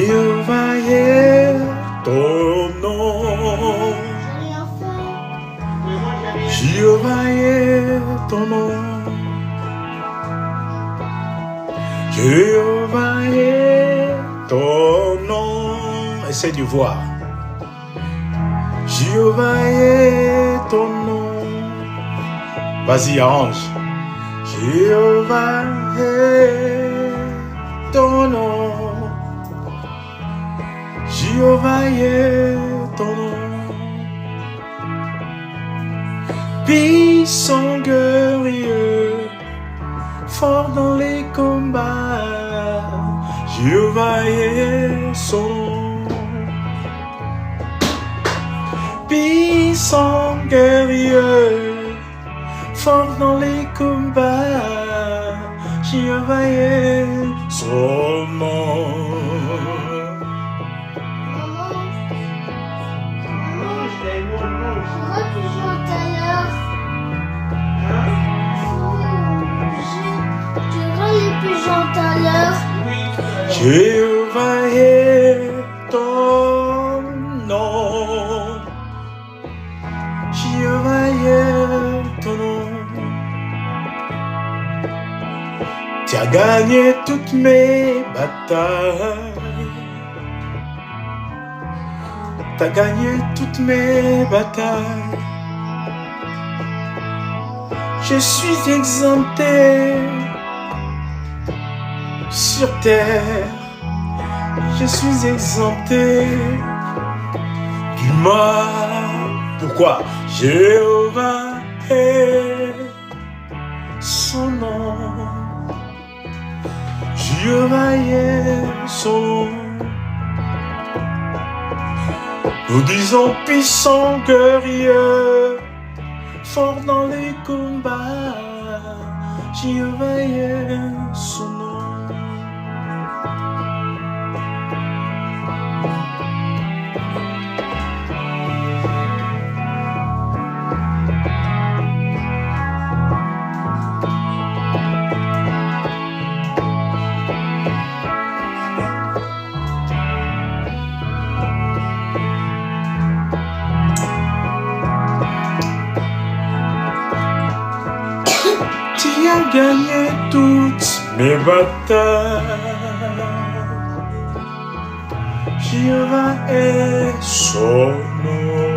Jéhovah est ton nom. Jéhovah est ton nom. Jéhovah est ton nom. Essaie de voir. Jéhovah est ton nom. Vas-y, arrange. Jéhovah est ton nom. Jéhovah est ton nom. Puissant guerrier, fort dans les combats, Jéhovah est son nom. Puissant guerrier, fort dans les combats, Jéhovah est son nom. Jéhovah est ton nom. Jéhovah est ton nom. Tu as gagné toutes mes batailles. Tu as gagné toutes mes batailles. Je suis exempté sur terre. Je suis exempté du mal. Pourquoi? Jéhovah est son nom. Jéhovah est son nom. Nous disons puissant guerrier, fort dans les combats, Jéhovah est son nom. Tu as gagné toutes mes batailles. Jéhovah est son nom.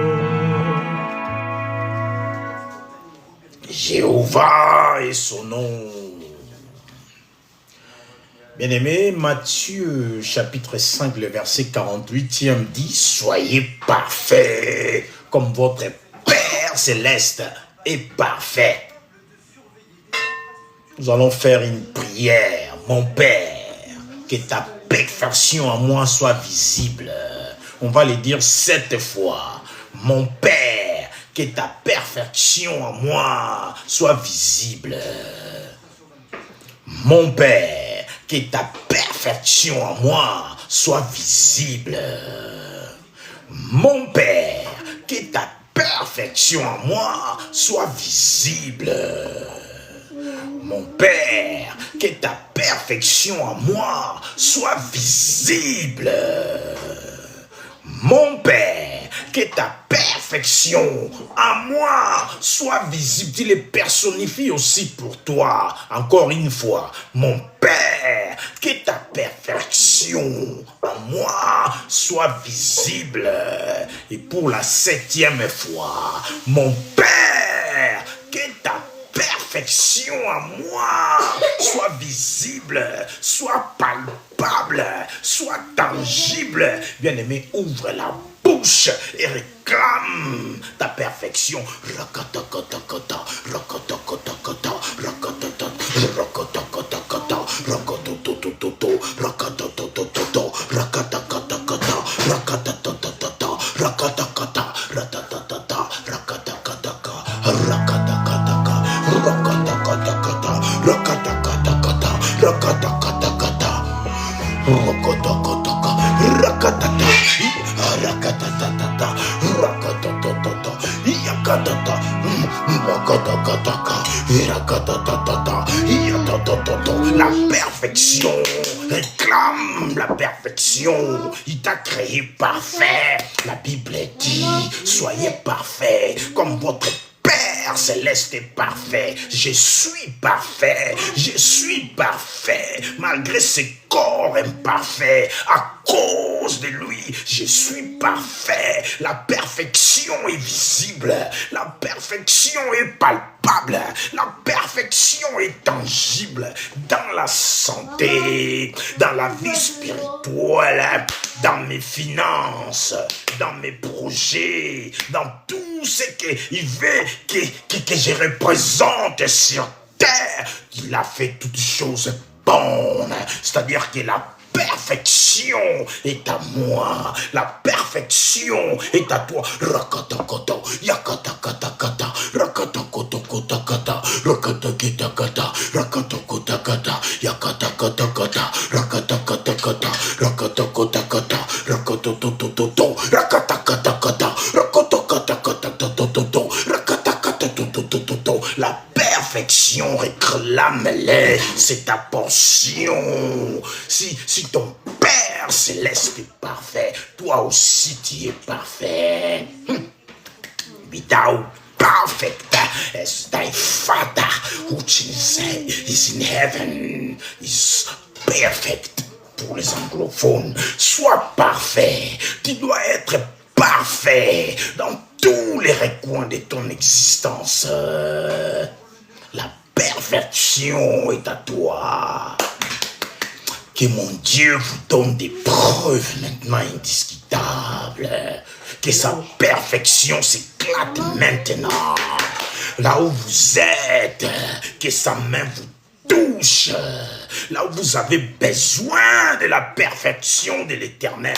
Jéhovah est son nom. Bien-aimé, Matthieu chapitre 5, le verset 48e dit: soyez parfaits comme votre Père céleste est parfait. Nous allons faire une prière. Mon Père, que ta perfection en moi soit visible. On va le dire 7 fois. Mon Père, que ta perfection en moi soit visible. Mon Père, que ta perfection en moi soit visible. Mon Père, que ta perfection en moi soit visible. Mon Père, que ta perfection en moi soit visible. Mon Père, que ta perfection en moi soit visible. Tu les personnifies aussi pour toi. Encore une fois, mon Père, que ta perfection en moi soit visible. Et pour la 7e fois, mon Père, que ta perfection en moi soit visible, soit palpable, soit tangible. Bien-aimé, ouvre la bouche et réclame ta perfection. La perfection réclame la perfection. Il t'a créé parfait. La Bible dit, soyez parfaits comme votre Père céleste est parfait. Je suis parfait. Je suis parfait. Malgré ce corps imparfait, à cause de lui, je suis parfait. La perfection est visible. La perfection est palpable. La perfection est tangible dans la santé, dans la vie spirituelle, dans mes finances, dans mes projets, dans tout ce qu'il veut que je représente sur terre. Il a fait toutes choses bonnes, c'est-à-dire que la perfection est à moi. La perfection est à toi. Rakatakoto, yakatakatakata, rakatakotokotakata, rakatakitakata, rakatakotakata, yakatakatakata, rakatakatakata, rakatakotakata, rakatotototo, rakatakatakata, rakatokatakata, rakatakatakata. La perfection, réclame-les, c'est ta portion. Si ton Père céleste est parfait, toi aussi tu es parfait. Without perfect as thy Father which is in heaven is perfect. Pour les anglophones, sois parfait. Tu dois être parfait dans tous les recoins de ton existence. La perfection est à toi. Que mon Dieu vous donne des preuves maintenant indiscutables. Que sa perfection s'éclate maintenant. Là où vous êtes, que sa main vous touche. Là où vous avez besoin de la perfection de l'Éternel.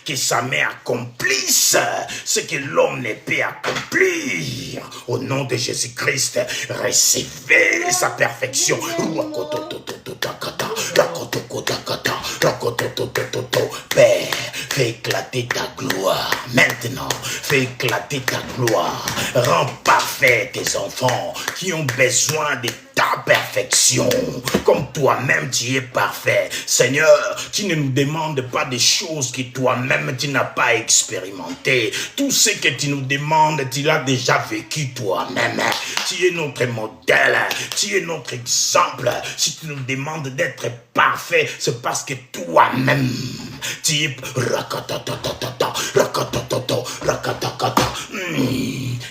Que sa main accomplisse ce que l'homme ne peut accomplir. Au nom de Jésus-Christ, recevez sa perfection. Père, fais éclater ta gloire. Maintenant, fais éclater ta gloire. Rends parfait tes enfants qui ont besoin de ta perfection. Comme toi-même tu es parfait. Seigneur, tu ne nous demandes pas des choses que toi-même tu n'as pas expérimentées. Tout ce que tu nous demandes, tu l'as déjà vécu toi-même. Tu es notre modèle. Tu es notre exemple. Si tu nous demandes d'être parfait, c'est parce que toi-même, tu es...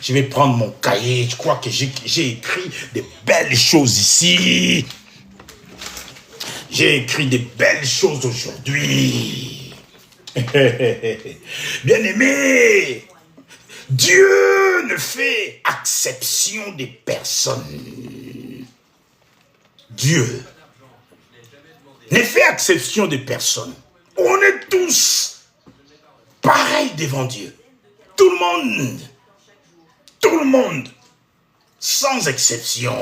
Je vais prendre mon cahier. Je crois que j'ai écrit des belles choses ici. J'ai écrit des belles choses aujourd'hui. Bien-aimé, Dieu ne fait exception des personnes. Dieu ne fait exception des personnes. On est tous pareils devant Dieu. Tout le monde, sans exception.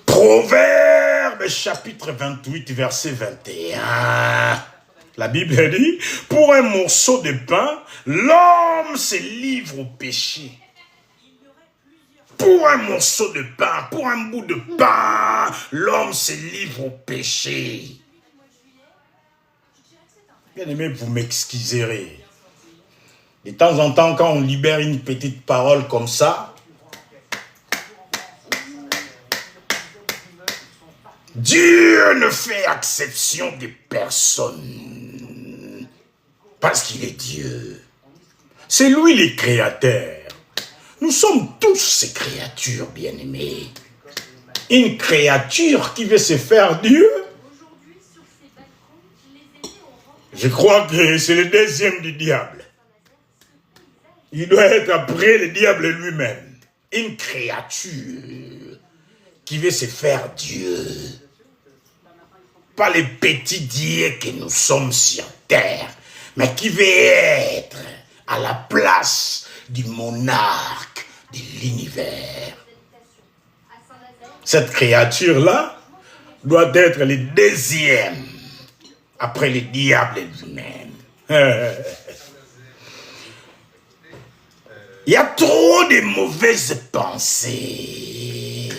Proverbe chapitre 28, verset 21. La Bible dit, pour un morceau de pain, l'homme se livre au péché. Pour un morceau de pain, pour un bout de pain, l'homme se livre au péché. Bien aimé, vous m'excuserez. De temps en temps, quand on libère une petite parole comme ça, Dieu ne fait exception des personnes. Parce qu'il est Dieu. C'est lui le créateur. Nous sommes tous ces créatures, bien-aimées. Une créature qui veut se faire Dieu. Je crois que c'est le deuxième du diable. Il doit être après le diable lui-même. Une créature qui veut se faire Dieu. Pas les petits dieux que nous sommes sur terre, mais qui veut être à la place du monarque de l'univers. Cette créature-là doit être le deuxième après le diable lui-même. Il y a trop de mauvaises pensées.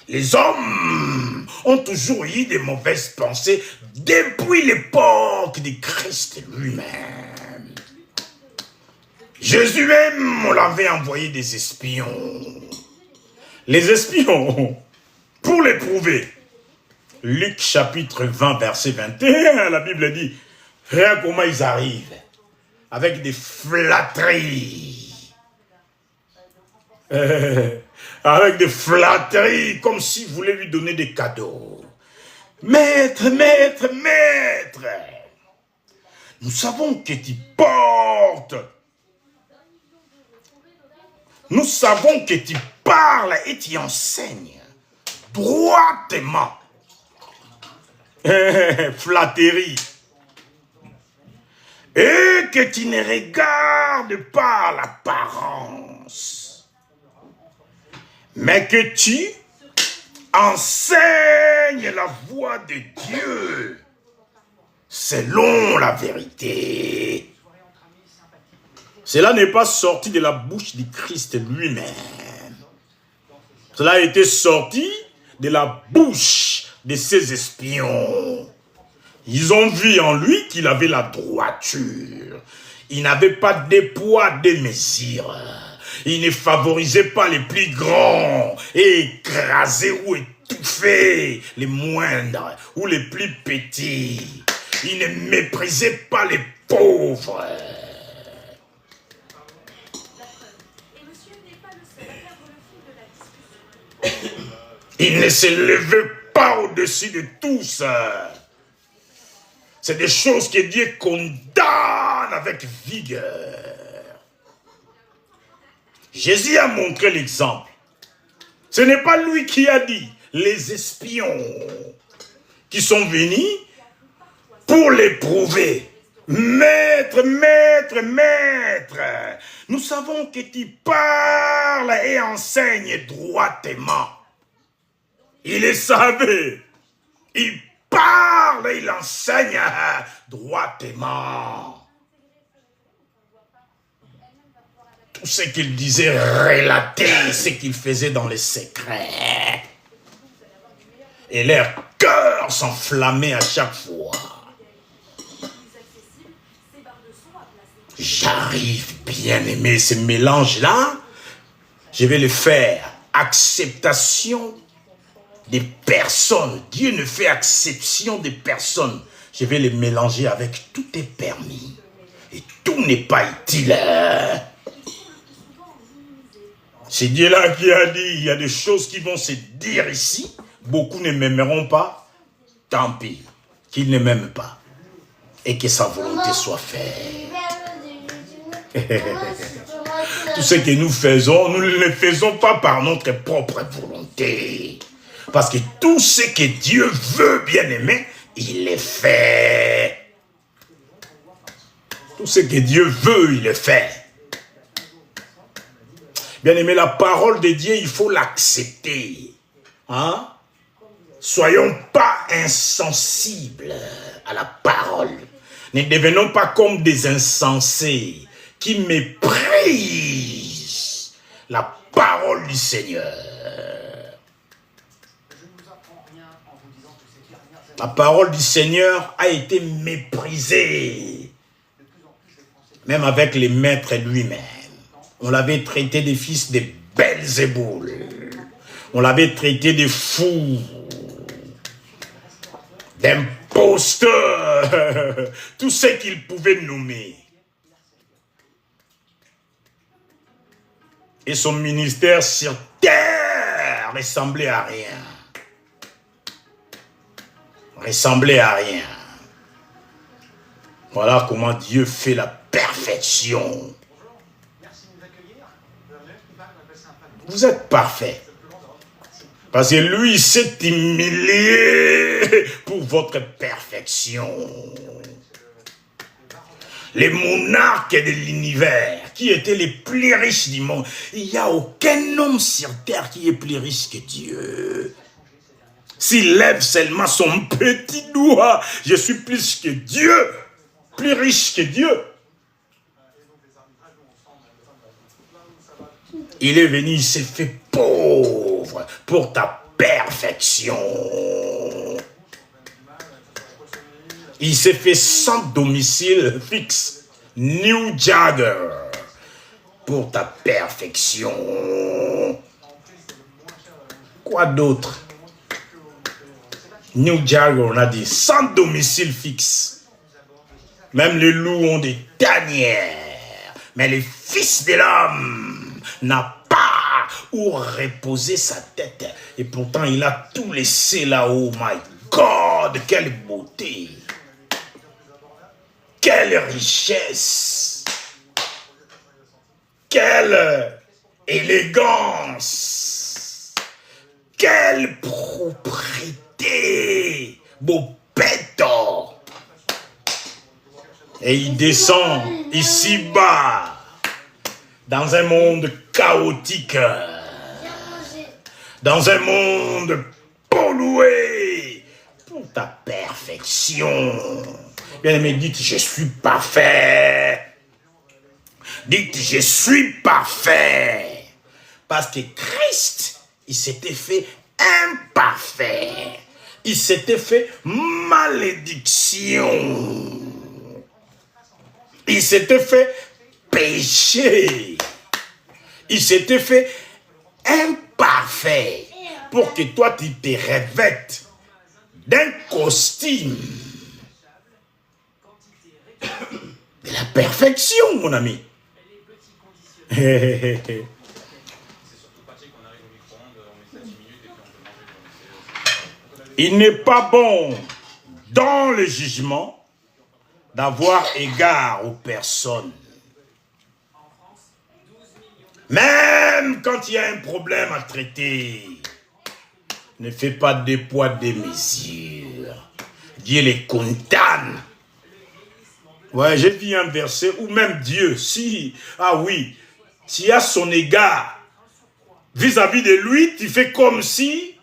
Les hommes ont toujours eu des mauvaises pensées depuis l'époque de Christ lui-même. Jésus même, on l'avait envoyé des espions. Les espions, pour l'éprouver. Luc chapitre 20, verset 21, la Bible dit, regarde comment ils arrivent. Avec des flatteries. Avec des flatteries, comme s'ils voulaient lui donner des cadeaux. Maître, maître, maître, nous savons que tu portes. Nous savons que tu parles et tu enseignes droitement. Flatterie. Et que tu ne regardes pas l'apparence, mais que tu enseignes la voie de Dieu selon la vérité. Cela n'est pas sorti de la bouche du Christ lui-même. Cela a été sorti de la bouche de ses espions. Ils ont vu en lui qu'il avait la droiture. Il n'avait pas de poids, de mesure. Il ne favorisait pas les plus grands et écrasait ou étouffait les moindres ou les plus petits. Il ne méprisait pas les pauvres. Il ne se levait pas au-dessus de tous. C'est des choses que Dieu condamne avec vigueur. Jésus a montré l'exemple. Ce n'est pas lui qui a dit, les espions qui sont venus pour l'éprouver. Maître, maître, maître, nous savons que tu parles et enseignes droitement. Il le savait. Il parle et il enseigne droitement. Tout ce qu'il disait relatait ce qu'il faisait dans les secrets. Et leur cœur s'enflammait à chaque fois. J'arrive, bien aimé, ce mélange-là, je vais le faire. Acceptation des personnes. Dieu ne fait exception des personnes. Je vais les mélanger avec tout est permis. Et tout n'est pas utile. C'est Dieu-là qui a dit, il y a des choses qui vont se dire ici. Beaucoup ne m'aimeront pas. Tant pis, qu'ils ne m'aiment pas. Et que sa volonté soit faite. Tout ce que nous faisons, nous ne le faisons pas par notre propre volonté. Parce que tout ce que Dieu veut, bien aimé, il le fait. Tout ce que Dieu veut, il le fait. Bien aimé, la parole de Dieu, il faut l'accepter. Hein? Soyons pas insensibles à la parole. Ne devenons pas comme des insensés qui méprisent la parole du Seigneur. La parole du Seigneur a été méprisée. Même avec les maîtres lui-même. On l'avait traité des fils de Belzéboul. On l'avait traité de fous. D'imposteurs. Tout ce qu'il pouvait nommer. Et son ministère sur terre ressemblait à rien. Ressemblait à rien. Voilà comment Dieu fait la perfection. Vous êtes parfait. Parce que lui, il s'est humilié pour votre perfection. Les monarques de l'univers, qui étaient les plus riches du monde. Il n'y a aucun homme sur terre qui est plus riche que Dieu. S'il lève seulement son petit doigt, je suis plus que Dieu, plus riche que Dieu. Il est venu, il s'est fait pauvre pour ta perfection. Il s'est fait sans domicile fixe. New Jagger. Pour ta perfection. Quoi d'autre? New Jagger, on a dit, sans domicile fixe. Même les loups ont des tanières. Mais les fils de l'homme n'a pas où reposer sa tête. Et pourtant, il a tout laissé là-haut. My God, quelle beauté. Quelle richesse. Quelle élégance. Quelle propriété. Beau péto. Et il descend ici-bas, dans un monde chaotique, dans un monde pollué, pour ta perfection. Bien-aimé, dites, je suis parfait. Dites, je suis parfait. Parce que Christ, il s'était fait imparfait. Il s'était fait malédiction. Il s'était fait péché. Il s'était fait imparfait. Pour que toi, tu te revêtes d'un costume de la perfection, mon ami. Il n'est pas bon dans le jugement d'avoir égard aux personnes. Même quand il y a un problème à traiter, ne fais pas des poids, des mesures. Dieu les condamne. Ouais, j'ai vu un verset où même Dieu, s'il a son égard vis-à-vis de lui, tu fais comme si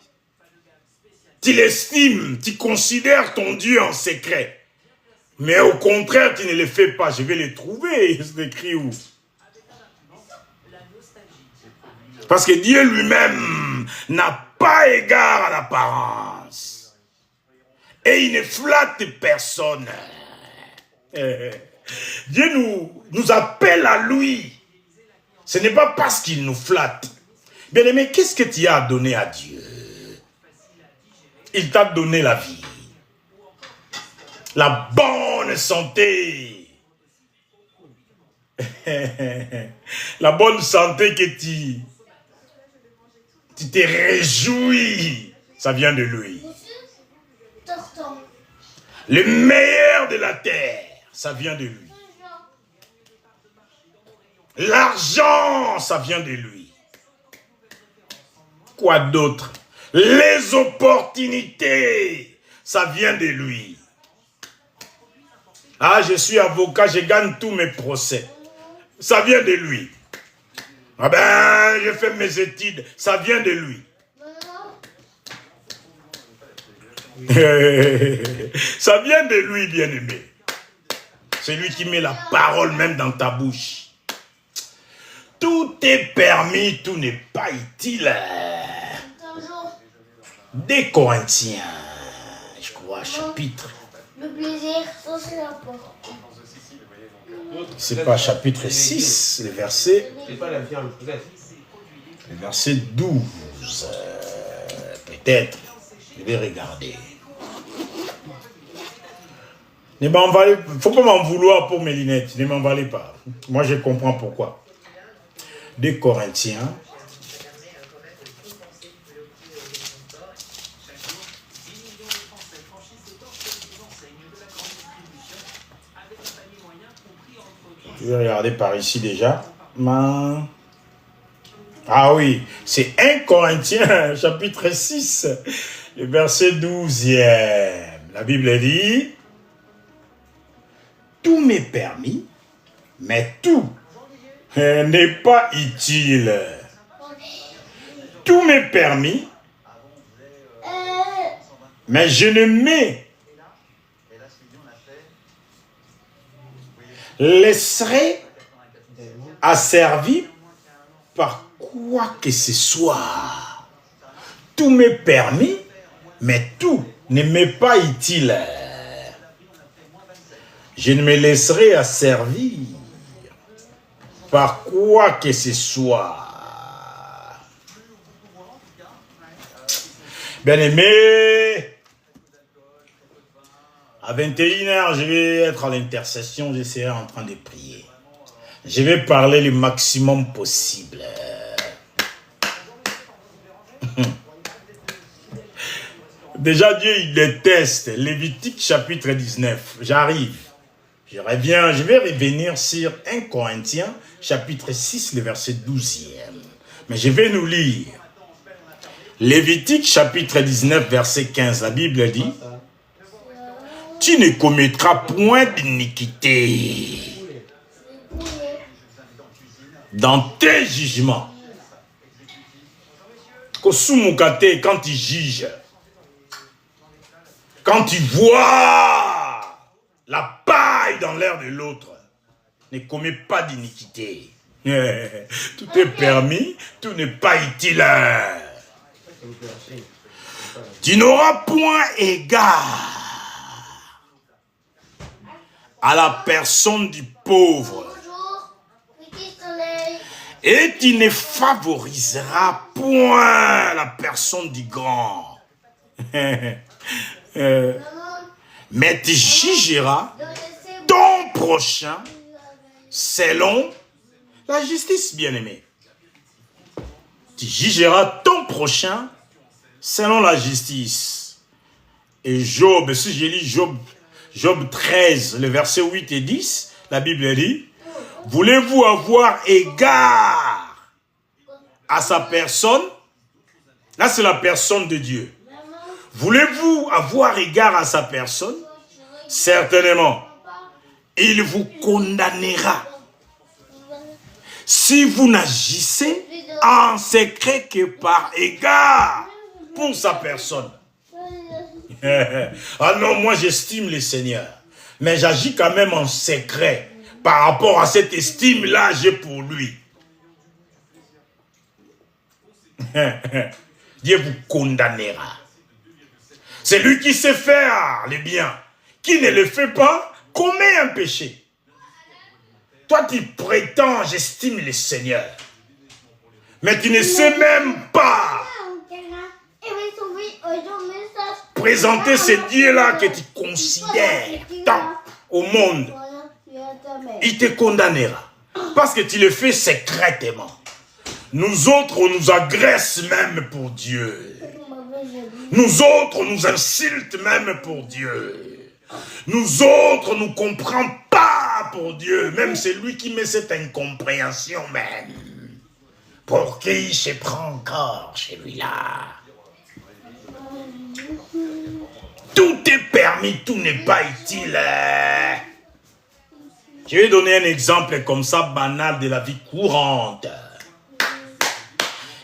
tu l'estimes, tu considères ton Dieu en secret. Mais au contraire, tu ne le fais pas. Je vais les trouver. C'est écrit où? Parce que Dieu lui-même n'a pas égard à l'apparence. Et il ne flatte personne. Dieu nous appelle à lui. Ce n'est pas parce qu'il nous flatte. Bien-aimé, qu'est-ce que tu as donné à Dieu? Il t'a donné la vie. La bonne santé. La bonne santé que tu te réjouis. Ça vient de lui. Le meilleur de la terre, ça vient de lui. L'argent, ça vient de lui. Quoi d'autre? Les opportunités, ça vient de lui. Ah, je suis avocat, je gagne tous mes procès. Ça vient de lui. Ah ben, je fais mes études, ça vient de lui. Ça vient de lui, bien-aimé. C'est lui qui met la parole même dans ta bouche. Tout est permis, tout n'est pas utile. Des Corinthiens, je crois, chapitre. Le plaisir, ça c'est important. C'est pas chapitre 6, le verset. C'est pas la viande, peut-être. Le verset 12. Peut-être. Je vais regarder. Ne m'envalez pas. Il ne faut pas m'en vouloir pour mes lunettes. Ne m'envalez pas. Moi, je comprends pourquoi. 2 Corinthiens. Je vais regarder par ici déjà. Ah oui, c'est 1 Corinthiens, chapitre 6, le verset 12e. La Bible dit, tout m'est permis, mais tout n'est pas utile. Tout m'est permis, mais je ne me laisserai asservi par quoi? quoi que ce soit. Tout m'est permis, mais tout ne m'est pas utile. Je ne me laisserai asservir par quoi que ce soit. Bien-aimé, à 21h, je vais être à l'intercession, je serai en train de prier. Je vais parler le maximum possible. Déjà, Dieu, il déteste. Lévitique chapitre 19. J'arrive. Je vais revenir sur 1 Corinthiens chapitre 6, le verset 12e. Mais je vais nous lire. Lévitique chapitre 19, verset 15. La Bible dit, « Tu ne commettras point d'iniquité dans tes jugements. » Kosumukate, quand tu juges, quand tu vois la paille dans l'air de l'autre, ne commets pas d'iniquité. Tout est permis, tout n'est pas utile. Tu n'auras point égard à la personne du pauvre. Et tu ne favoriseras point la personne du grand. Mais tu jugeras ton prochain selon la justice, bien-aimé. Tu jugeras ton prochain selon la justice. Et Job, si je lis Job 13, le verset 8 et 10, la Bible dit, « Voulez-vous avoir égard à sa personne ?» Là, c'est la personne de Dieu. Voulez-vous avoir égard à sa personne? Certainement, il vous condamnera. Si vous n'agissez en secret que par égard pour sa personne. Ah non, moi j'estime le Seigneur. Mais j'agis quand même en secret par rapport à cette estime-là j'ai pour lui. Dieu vous condamnera. C'est lui qui sait faire le bien. Qui ne le fait pas, commet un péché. Toi, tu prétends, j'estime le Seigneur. Mais tu ne sais même pas présenter ce Dieu-là que tu considères tant au monde. Il te condamnera. Parce que tu le fais secrètement. Nous autres, on nous agresse même pour Dieu. Nous autres, on nous insulte même pour Dieu. Nous autres, on ne comprend pas pour Dieu. Même c'est lui qui met cette incompréhension même. Pour qui se prend encore celui-là? Tout est permis, tout n'est pas utile. Je vais donner un exemple comme ça, banal de la vie courante.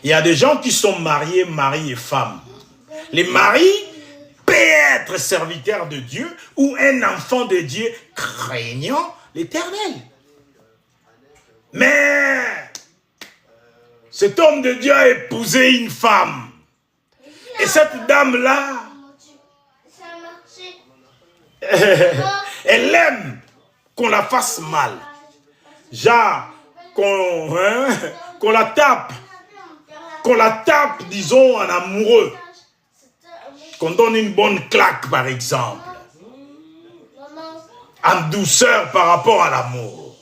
Il y a des gens qui sont mariés, mari et femme. Les maris peuvent être serviteurs de Dieu ou un enfant de Dieu craignant l'Éternel. Mais cet homme de Dieu a épousé une femme. Et cette dame-là, elle aime qu'on la fasse mal. Genre, qu'on la tape. Qu'on la tape, disons, en amoureux. Qu'on donne une bonne claque, par exemple. En douceur par rapport à l'amour.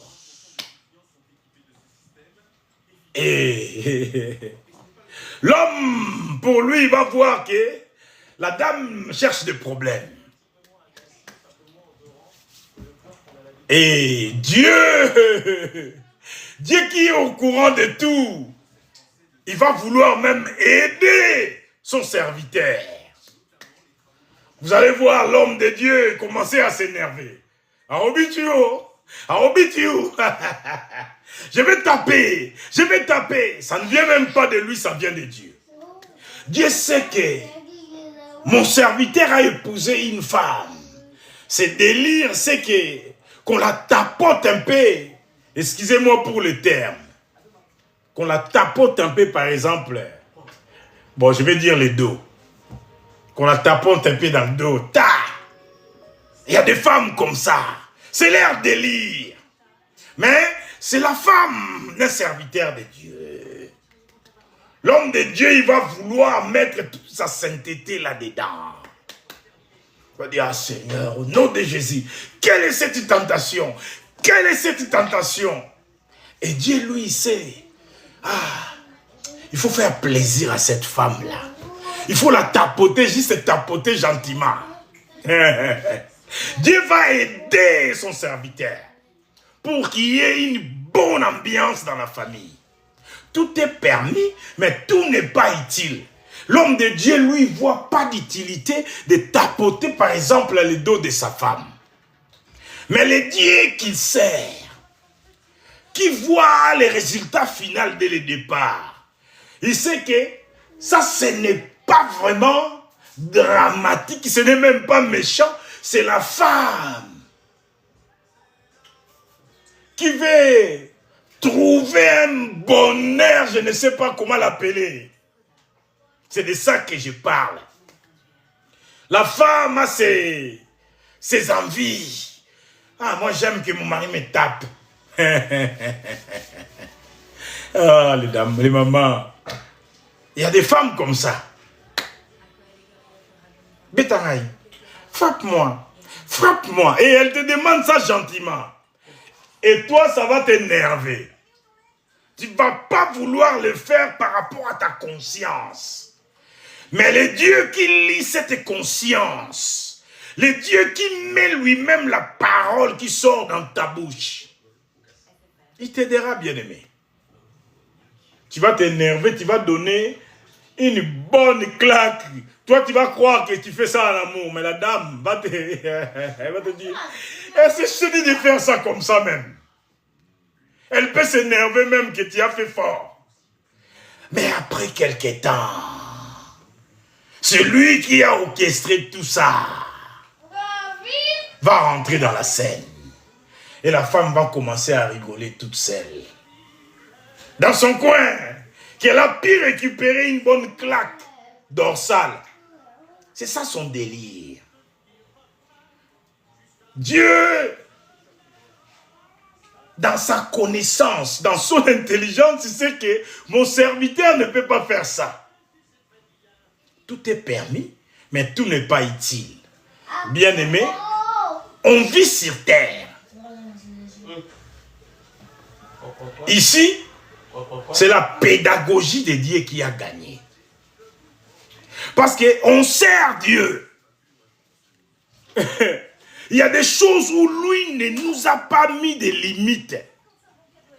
Et l'homme, pour lui, il va voir que la dame cherche des problèmes. Et Dieu qui est au courant de tout, il va vouloir même aider son serviteur. Vous allez voir l'homme de Dieu commencer à s'énerver. Je vais taper. Ça ne vient même pas de lui, ça vient de Dieu. Dieu sait que mon serviteur a épousé une femme. C'est délire, c'est qu'on la tapote un peu. Excusez-moi pour le terme. qu'on la tapote un peu, par exemple. Bon, je vais dire les dos. Qu'on la tapote un peu dans le dos. Ta! Il y a des femmes comme ça. C'est leur délire. Mais c'est la femme d'un serviteur de Dieu. L'homme de Dieu, il va vouloir mettre toute sa sainteté là-dedans. Il va dire, ah Seigneur, au nom de Jésus, quelle est cette tentation? Quelle est cette tentation? Et Dieu, lui, il sait. Ah, il faut faire plaisir à cette femme-là. Il faut la tapoter, juste tapoter gentiment. Dieu va aider son serviteur pour qu'il y ait une bonne ambiance dans la famille. Tout est permis, mais tout n'est pas utile. L'homme de Dieu, lui, ne voit pas d'utilité de tapoter, par exemple, le dos de sa femme. Mais le Dieu qu'il sert, qui voit les résultats finaux dès le départ, il sait que ça, ce n'est pas vraiment dramatique, ce n'est même pas méchant, c'est la femme qui veut trouver un bonheur, je ne sais pas comment l'appeler. C'est de ça que je parle. La femme a ses envies. Ah, moi j'aime que mon mari me tape. Ah, les dames, les mamans. Il y a des femmes comme ça. Bétaraï, frappe-moi. Frappe-moi. Et elle te demande ça gentiment. Et toi, ça va t'énerver. Tu ne vas pas vouloir le faire par rapport à ta conscience. Mais le Dieu qui lit cette conscience, le Dieu qui met lui-même la parole qui sort dans ta bouche, il t'aidera, bien-aimé. Tu vas t'énerver, tu vas donner une bonne claque. Toi, tu vas croire que tu fais ça à l'amour, mais la dame va te, elle va te dire, est-ce que je te dis de faire ça comme ça même? Elle peut s'énerver même que tu as fait fort. Mais après quelque temps, celui qui a orchestré tout ça va rentrer dans la scène. Et la femme va commencer à rigoler toute seule. Dans son coin, qu'elle a pu récupérer une bonne claque dorsale. C'est ça son délire. Dieu, dans sa connaissance, dans son intelligence, il sait que mon serviteur ne peut pas faire ça. Tout est permis, mais tout n'est pas utile. Bien-aimé, on vit sur terre. Ici, c'est la pédagogie de Dieu qui a gagné. Parce qu'on sert Dieu. Il y a des choses où lui ne nous a pas mis de limites.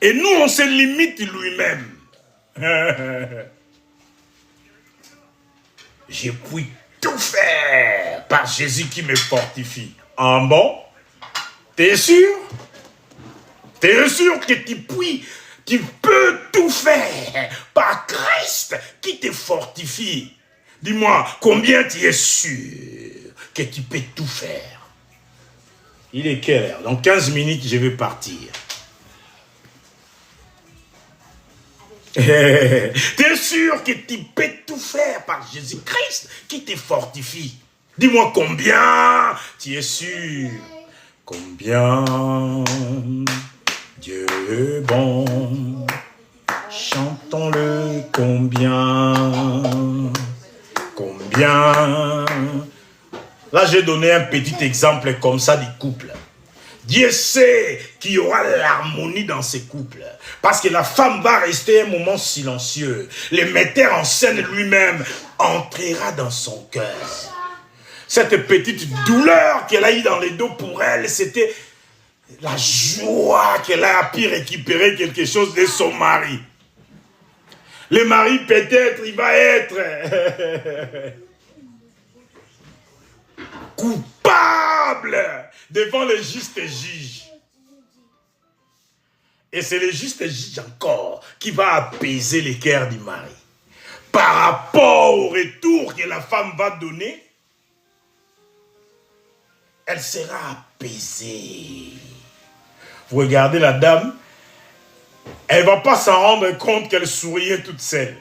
Et nous, on se limite lui-même. Je puis tout faire par Jésus qui me fortifie. Ah bon? T'es sûr? T'es sûr que tu peux tout faire par Christ qui te fortifie? Dis-moi, combien tu es sûr que tu peux tout faire? Il est quelle heure? Dans 15 minutes, je vais partir. T'es sûr que tu peux tout faire par Jésus-Christ qui te fortifie? Dis-moi combien tu es sûr. Combien Dieu est bon. Chantons-le combien. Combien. Là, j'ai donné un petit exemple comme ça du couple. Dieu sait qu'il y aura l'harmonie dans ces couples. Parce que la femme va rester un moment silencieux. Le metteur en scène lui-même entrera dans son cœur. Cette petite douleur qu'elle a eue dans les dos pour elle, c'était la joie qu'elle a pu récupérer quelque chose de son mari. Le mari, peut-être, il va être coupable devant le juste juge. Et c'est le juste juge encore qui va apaiser les cœurs du mari. Par rapport au retour que la femme va donner, elle sera apaisée. Vous regardez la dame, elle ne va pas s'en rendre compte qu'elle souriait toute seule.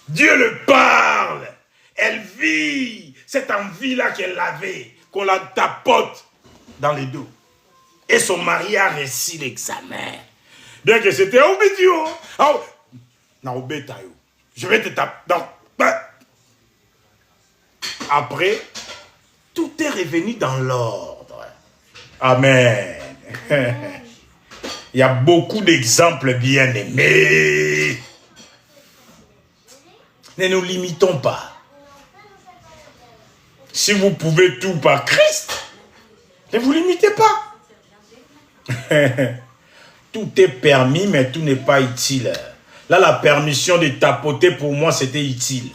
Dieu le parle. Elle vit cette envie-là qu'elle avait, qu'on la tapote dans les dos. Et son mari a réussi l'examen. Bien que c'était Obidio. Je vais te taper. Après, tout est revenu dans l'ordre. Amen. Il y a beaucoup d'exemples bien aimés. Ne nous limitons pas. Si vous pouvez tout par Christ, ne vous limitez pas. Tout est permis, mais tout n'est pas utile. Là, la permission de tapoter, pour moi, c'était utile.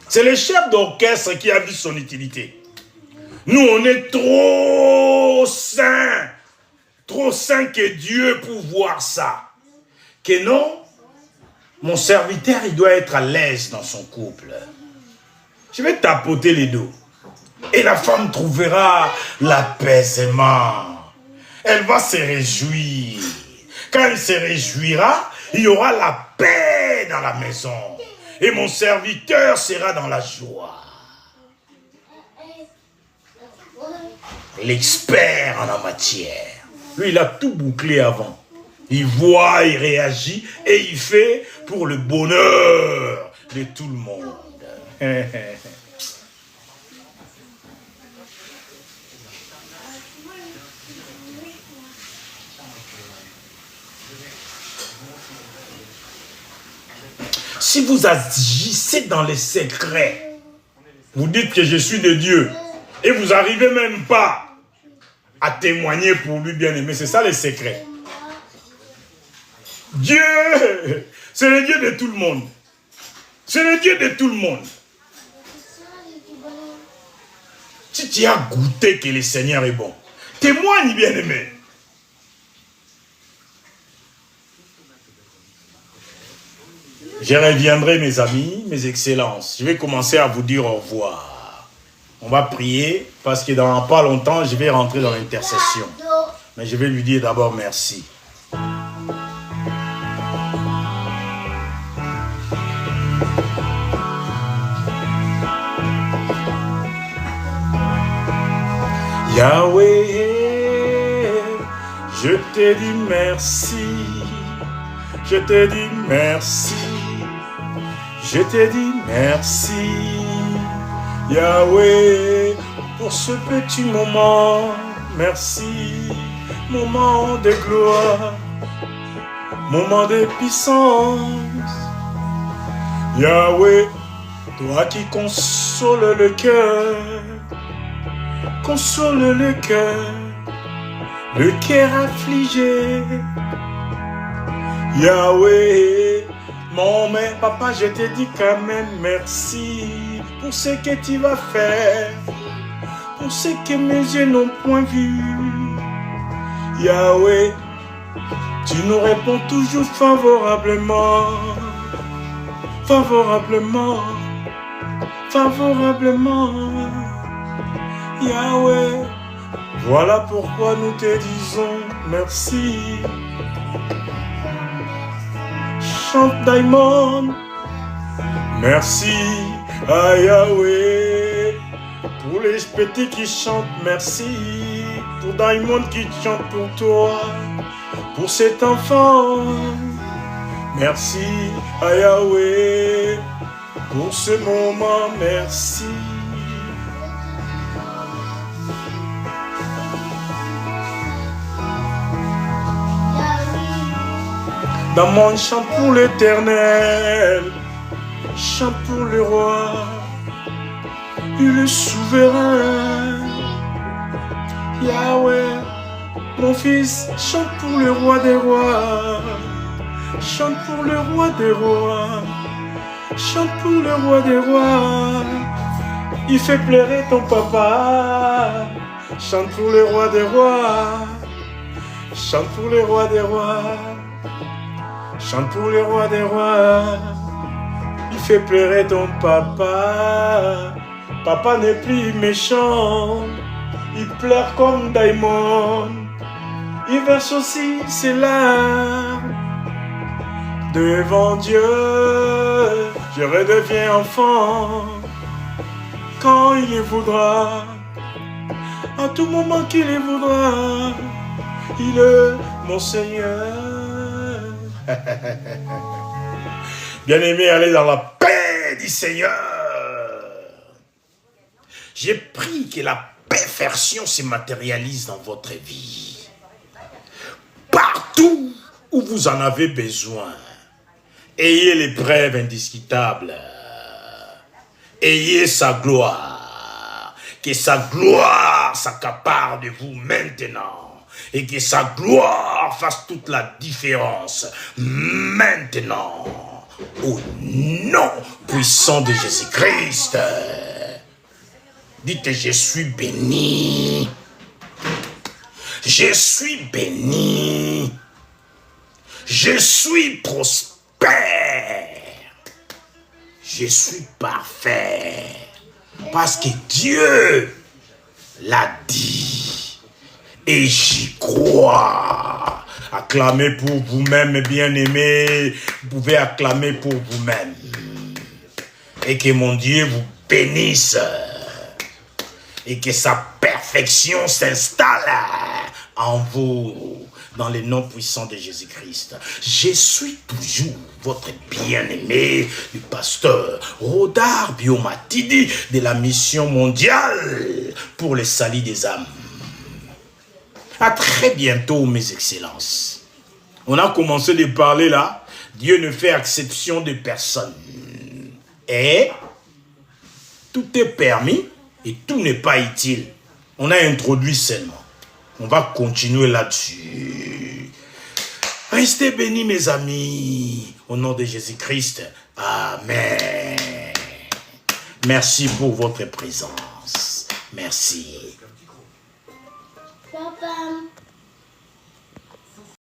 C'est le chef d'orchestre qui a vu son utilité. Nous, on est trop saints que Dieu pour voir ça. Que non, mon serviteur, il doit être à l'aise dans son couple. Je vais tapoter les dos. Et la femme trouvera l'apaisement. Elle va se réjouir. Quand elle se réjouira, il y aura la paix dans la maison. Et mon serviteur sera dans la joie. L'expert en la matière. Lui, il a tout bouclé avant. Il voit, il réagit et il fait pour le bonheur de tout le monde. Si vous agissez dans les secrets, vous dites que je suis de Dieu, et vous n'arrivez même pas à témoigner pour lui bien-aimé, c'est ça les secrets. Dieu, c'est le Dieu de tout le monde. C'est le Dieu de tout le monde. Si tu as goûté que le Seigneur est bon, témoigne bien-aimé. Je reviendrai, mes amis, mes excellences. Je vais commencer à vous dire au revoir. On va prier parce que dans pas longtemps, je vais rentrer dans l'intercession. Mais je vais lui dire d'abord merci. Yahweh, je te dis merci. Je te dis merci. Je te dis merci, Yahweh, pour ce petit moment. Merci, moment de gloire, moment de puissance. Yahweh, toi qui consoles le cœur affligé. Yahweh, mon mère, papa, je te dis quand même merci pour ce que tu vas faire, pour ce que mes yeux n'ont point vu. Yahweh, tu nous réponds toujours favorablement, favorablement, favorablement. Yahweh, voilà pourquoi nous te disons merci. Chante Diamond, merci à Yahweh. Pour les petits qui chantent, merci. Pour Diamond qui chante pour toi, pour cet enfant. Merci à Yahweh. Pour ce moment, merci. Dans mon chant pour l'Éternel, chant pour le roi et le souverain. Yahweh, mon fils, chante pour le roi des rois, chante pour le roi des rois, chante pour le roi des rois. Il fait pleurer ton papa, chante pour le roi des rois, chante pour le roi des rois. Chante pour le roi des rois. Il fait pleurer ton papa. Papa n'est plus méchant. Il pleure comme Diamond. il verse aussi ses larmes devant Dieu. Je redeviens enfant quand il le voudra, à tout moment qu'il le voudra. Il est mon Seigneur. Bien-aimé, allez dans la paix du Seigneur. J'ai pris que la perfection se matérialise dans votre vie. Partout où vous en avez besoin, ayez les preuves indiscutables. Ayez sa gloire. Que sa gloire s'accapare de vous maintenant. Et que sa gloire fasse toute la différence maintenant. Au nom puissant de Jésus-Christ. Dites, je suis béni. Je suis béni. Je suis prospère. Je suis parfait. Parce que Dieu l'a dit. Et j'y crois. Acclamez pour vous-même, bien-aimés. Vous pouvez acclamer pour vous-même. Et que mon Dieu vous bénisse. Et que sa perfection s'installe en vous. Dans le nom puissant de Jésus-Christ. Je suis toujours votre bien-aimé, le pasteur Rodar Biomatidi de la mission mondiale pour le salut des âmes. À très bientôt, mes excellences. On a commencé de parler là. Dieu ne fait exception de personne. Et tout est permis et tout n'est pas utile. On a introduit seulement. On va continuer là-dessus. Restez bénis, mes amis. Au nom de Jésus-Christ. Amen. Merci pour votre présence. Merci.